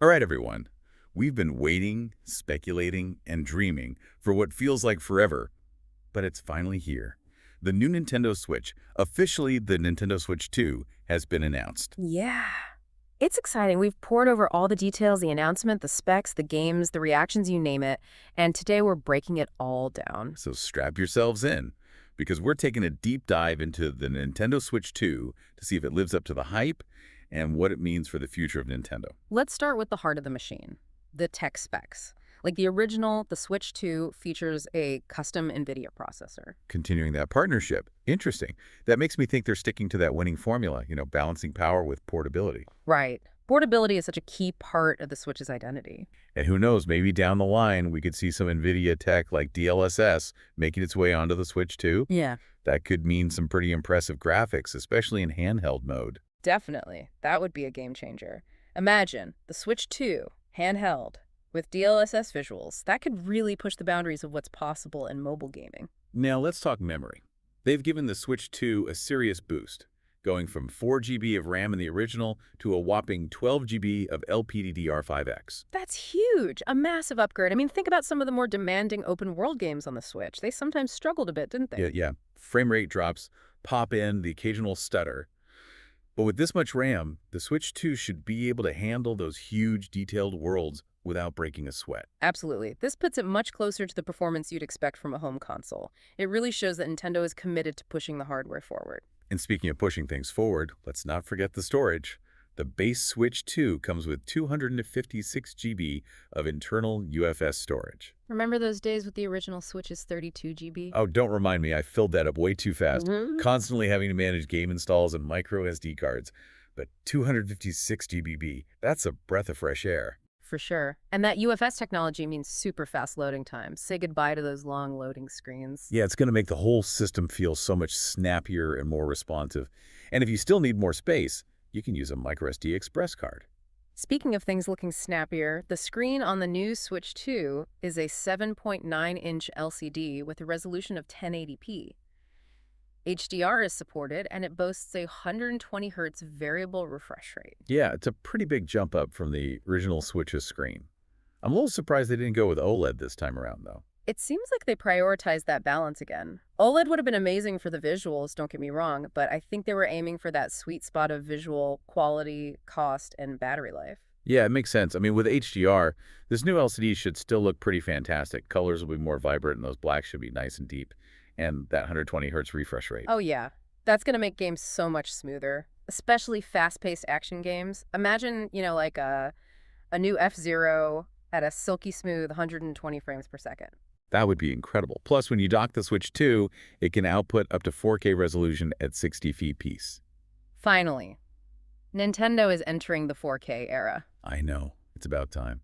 All right, everyone. We've been waiting, speculating, and dreaming for what feels like forever, but it's finally here. The new Nintendo Switch, officially the Nintendo Switch 2, has been announced. Yeah. It's exciting. We've poured over all the details, the announcement, the specs, the games, the reactions, you name it. And today we're breaking it all down. So strap yourselves in, because we're taking a deep dive into the Nintendo Switch 2 to see if it lives up to the hype and what it means for the future of Nintendo. Let's start with the heart of the machine, the tech specs. Like the original, the Switch 2 features a custom NVIDIA processor. Continuing that partnership. Interesting. That makes me think they're sticking to that winning formula, balancing power with portability. Right. Portability is such a key part of the Switch's identity. And who knows, maybe down the line we could see some NVIDIA tech like DLSS making its way onto the Switch too. Yeah. That could mean some pretty impressive graphics, especially in handheld mode. Definitely. That would be a game changer. Imagine the Switch 2, handheld, with DLSS visuals. That could really push the boundaries of what's possible in mobile gaming. Now let's talk memory. They've given the Switch 2 a serious boost, going from 4 GB of RAM in the original to a whopping 12 GB of LPDDR5X. That's huge. A massive upgrade. I mean, think about some of the more demanding open-world games on the Switch. They sometimes struggled a bit, didn't they? Yeah. Frame rate drops, pop in, the occasional stutter. But with this much RAM, the Switch 2 should be able to handle those huge, detailed worlds without breaking a sweat. Absolutely. This puts it much closer to the performance you'd expect from a home console. It really shows that Nintendo is committed to pushing the hardware forward. And speaking of pushing things forward, let's not forget the storage. The base Switch 2 comes with 256 GB of internal UFS storage. Remember those days with the original Switch's 32 GB? Oh, don't remind me. I filled that up way too fast, Mhm. constantly having to manage game installs and micro SD cards. But 256 GB, that's a breath of fresh air. For sure. And that UFS technology means super fast loading times. Say goodbye to those long loading screens. Yeah, it's going to make the whole system feel so much snappier and more responsive. And if you still need more space, you can use a microSD Express card. Speaking of things looking snappier, the screen on the new Switch 2 is a 7.9-inch LCD with a resolution of 1080p. HDR is supported, and it boasts a 120 Hz variable refresh rate. Yeah, it's a pretty big jump up from the original Switch's screen. I'm a little surprised they didn't go with OLED this time around, though. It seems like they prioritized that balance again. OLED would have been amazing for the visuals, don't get me wrong, but I think they were aiming for that sweet spot of visual quality, cost, and battery life. Yeah, it makes sense. I mean, with HDR, this new LCD should still look pretty fantastic. Colors will be more vibrant, and those blacks should be nice and deep. And that 120 Hz refresh rate. Oh yeah, that's going to make games so much smoother, especially fast-paced action games. Imagine, like a new F-Zero at a silky smooth 120 frames per second. That would be incredible. Plus, when you dock the Switch 2, it can output up to 4K resolution at 60 fps. Finally, Nintendo is entering the 4K era. I know. It's about time.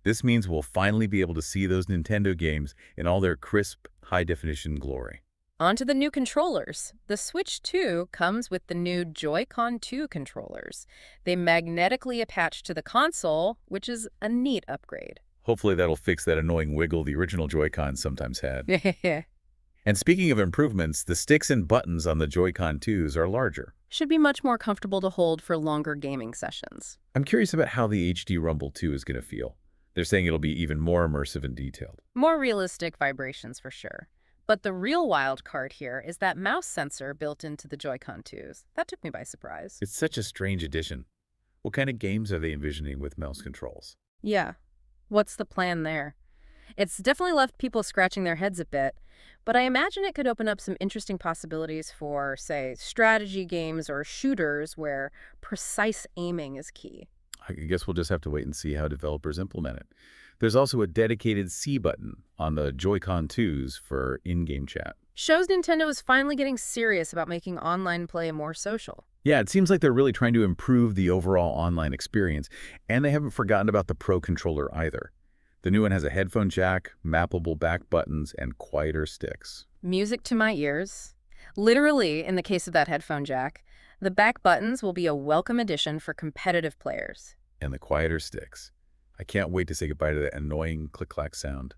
This means we'll finally be able to see those Nintendo games in all their crisp, high-definition glory. On to the new controllers. The Switch 2 comes with the new Joy-Con 2 controllers. They magnetically attach to the console, which is a neat upgrade. Hopefully that'll fix that annoying wiggle the original Joy-Cons sometimes had. And speaking of improvements, the sticks and buttons on the Joy-Con 2s are larger. Should be much more comfortable to hold for longer gaming sessions. I'm curious about how the HD Rumble 2 is going to feel. They're saying it'll be even more immersive and detailed. More realistic vibrations for sure. But the real wild card here is that mouse sensor built into the Joy-Con 2s. That took me by surprise. It's such a strange addition. What kind of games are they envisioning with mouse controls? Yeah. What's the plan there? It's definitely left people scratching their heads a bit, but I imagine it could open up some interesting possibilities for, say, strategy games or shooters where precise aiming is key. I guess we'll just have to wait and see how developers implement it. There's also a dedicated C button on the Joy-Con 2s for in-game chat. Shows Nintendo is finally getting serious about making online play more social. Yeah, it seems like they're really trying to improve the overall online experience, and they haven't forgotten about the Pro Controller either. The new one has a headphone jack, mappable back buttons, and quieter sticks. Music to my ears. Literally, in the case of that headphone jack, the back buttons will be a welcome addition for competitive players. And the quieter sticks. I can't wait to say goodbye to that annoying click-clack sound.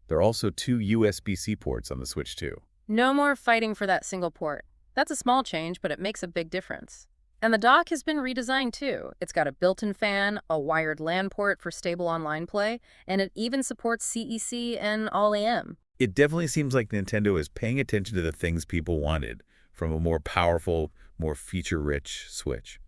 There are also 2 USB-C ports on the Switch 2. No more fighting for that single port. That's a small change, but it makes a big difference. And the dock has been redesigned too. It's got a built-in fan, a wired LAN port for stable online play, and it even supports CEC and all-AM. It definitely seems like Nintendo is paying attention to the things people wanted from a more powerful, more feature-rich Switch.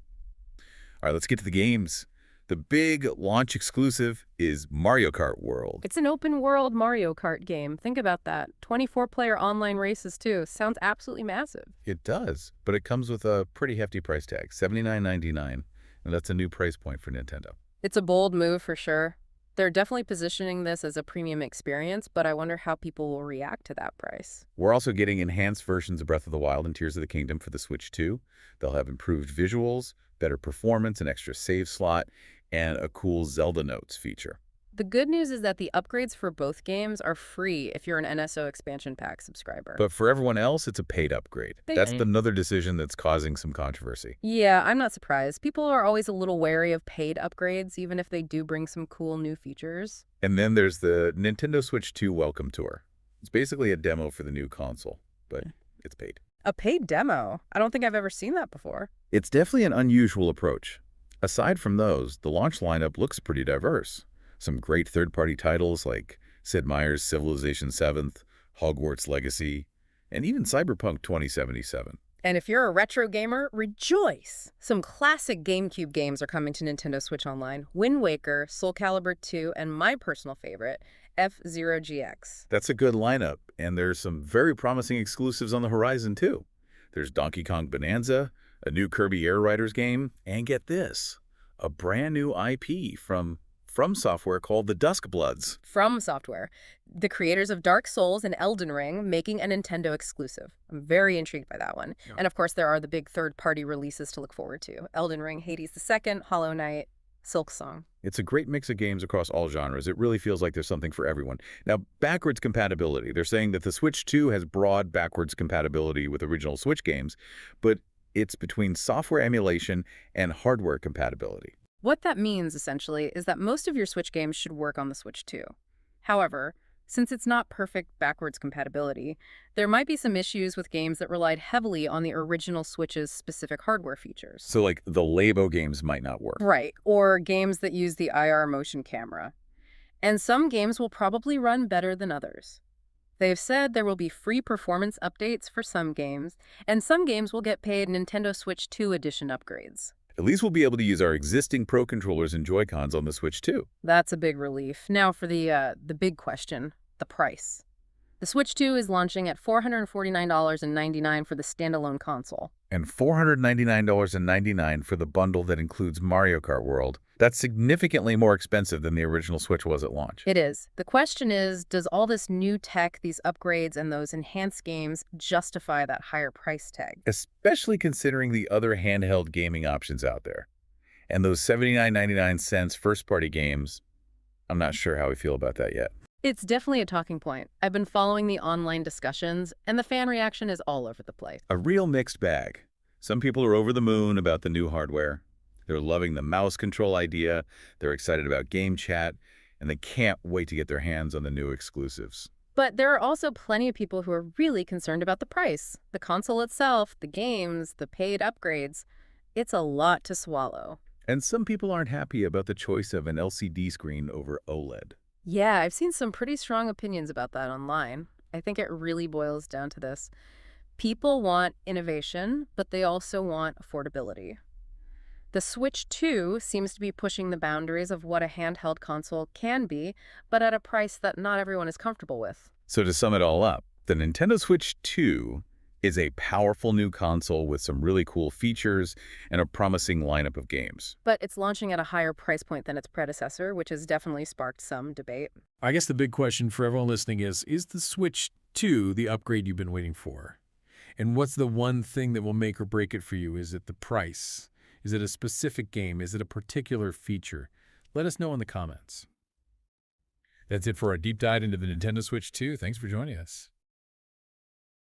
All right, let's get to the games. The big launch exclusive is Mario Kart World. It's an open-world Mario Kart game. Think about that. 24-player online races too. Sounds absolutely massive. It does, but it comes with a pretty hefty price tag, $79.99, and that's a new price point for Nintendo. It's a bold move for sure. They're definitely positioning this as a premium experience, but I wonder how people will react to that price. We're also getting enhanced versions of Breath of the Wild and Tears of the Kingdom for the Switch 2. They'll have improved visuals, better performance, an extra save slot, and a cool Zelda Notes feature. The good news is that the upgrades for both games are free if you're an NSO expansion pack subscriber. But for everyone else, it's a paid upgrade. That's They- another decision that's causing some controversy. Yeah, I'm not surprised. People are always a little wary of paid upgrades, even if they do bring some cool new features. And then there's the Nintendo Switch 2 Welcome Tour. It's basically a demo for the new console, but it's paid. A paid demo? I don't think I've ever seen that before. It's definitely an unusual approach. Aside from those, the launch lineup looks pretty diverse. Some great third-party titles like Sid Meier's Civilization VII, Hogwarts Legacy, and even Cyberpunk 2077. And if you're a retro gamer, rejoice! Some classic GameCube games are coming to Nintendo Switch Online. Wind Waker, Soul Calibur 2, and my personal favorite, F-Zero GX. That's a good lineup, and there's some very promising exclusives on the horizon, too. There's Donkey Kong Bonanza, a new Kirby Air Riders game, and get this, a brand new IP from Software called the Duskbloods. From Software, the creators of Dark Souls and Elden Ring, making a Nintendo exclusive. I'm very intrigued by that one. Yeah. And of course, there are the big third-party releases to look forward to. Elden Ring, Hades II, Hollow Knight, Silksong. It's a great mix of games across all genres. It really feels like there's something for everyone. Now, backwards compatibility. They're saying that the Switch 2 has broad backwards compatibility with original Switch games, but it's between software emulation and hardware compatibility. What that means, essentially, is that most of your Switch games should work on the Switch 2. However, since it's not perfect backwards compatibility, there might be some issues with games that relied heavily on the original Switch's specific hardware features. So, like, the Labo games might not work. Right, or games that use the IR motion camera. And some games will probably run better than others. They've said there will be free performance updates for some games, and some games will get paid Nintendo Switch 2 Edition upgrades. At least we'll be able to use our existing Pro Controllers and Joy-Cons on the Switch 2. That's a big relief. Now for the big question, the price. The Switch 2 is launching at $449.99 for the standalone console. And $499.99 for the bundle that includes Mario Kart World. That's significantly more expensive than the original Switch was at launch. It is. The question is, does all this new tech, these upgrades, and those enhanced games justify that higher price tag? Especially considering the other handheld gaming options out there. And those $79.99 first-party games, I'm not sure how we feel about that yet. It's definitely a talking point. I've been following the online discussions, and the fan reaction is all over the place. A real mixed bag. Some people are over the moon about the new hardware. They're loving the mouse control idea, they're excited about game chat, and they can't wait to get their hands on the new exclusives. But there are also plenty of people who are really concerned about the price. The console itself, the games, the paid upgrades. It's a lot to swallow. And some people aren't happy about the choice of an LCD screen over OLED. Yeah, I've seen some pretty strong opinions about that online. I think it really boils down to this. People want innovation, but they also want affordability. The Switch 2 seems to be pushing the boundaries of what a handheld console can be, but at a price that not everyone is comfortable with. So to sum it all up, the Nintendo Switch 2 is a powerful new console with some really cool features and a promising lineup of games. But it's launching at a higher price point than its predecessor, which has definitely sparked some debate. I guess the big question for everyone listening is the Switch 2 the upgrade you've been waiting for? And what's the one thing that will make or break it for you? Is it the price? Is it a specific game? Is it a particular feature? Let us know in the comments. That's it for our deep dive into the Nintendo Switch 2. Thanks for joining us.